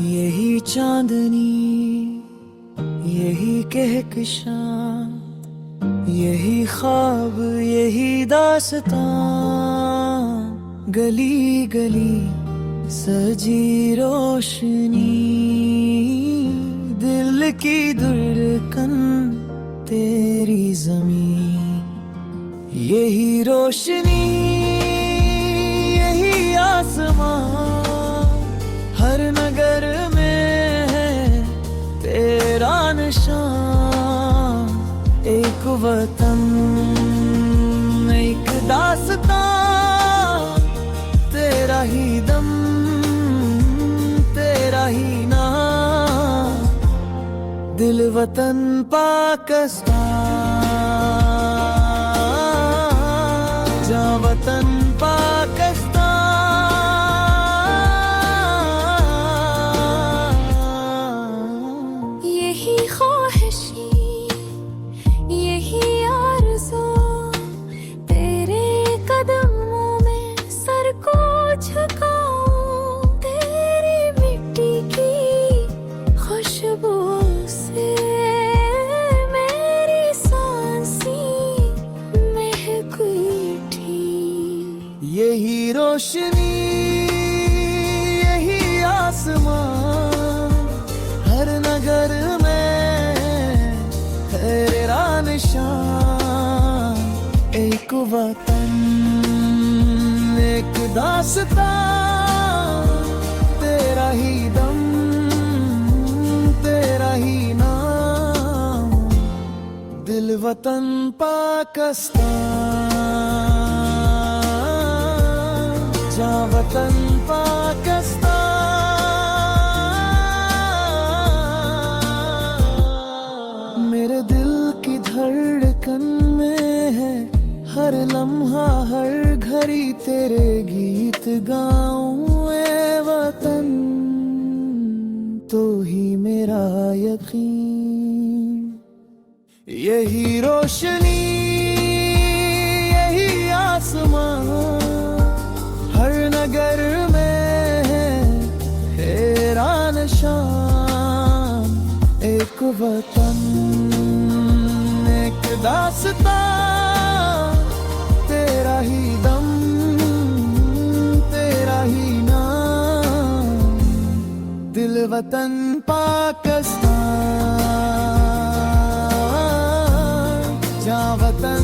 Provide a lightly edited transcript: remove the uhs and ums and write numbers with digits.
यही चांदनी, यही कहकशां, यही ख्वाब, यही दास्तां, गली गली सजी रोशनी, दिल की धड़कन तेरी ज़मीं। यही रोशनी, यही आसमां, हर नगर में है तेरा निशान। एक वतन, एक दास्तां, तेरा ही दम, तेरा ही नाम। दिल वतन पाकिस्तान, जा वतन पाकिस्तान। यही ख्वाहिशी, यही आरज़ू, तेरे कदमों में सर को झुकाऊं। तेरी मिट्टी की खुशबू से मेरी सांसें महक उठी। यही रोशनी, यही आसमां, हर नगर में तेरा निशान। एक वतन, एक दास्तां, तेरा ही दम, तेरा ही नाम। दिल वतन पाकिस्तान, जा वतन पाकिस्तान। मेरे दिल की धड़कन में है हर लम्हा, हर घड़ी तेरे गीत गाऊं। ए वतन, तो ही मेरा यकीन। यही रोशनी, यही आसमां, हर नगर में है तेरा निशान। एक वतन, एक दास्तां, तेरा ही दम, तेरा ही नाम। दिल वतन पाकिस्तान, जा वतन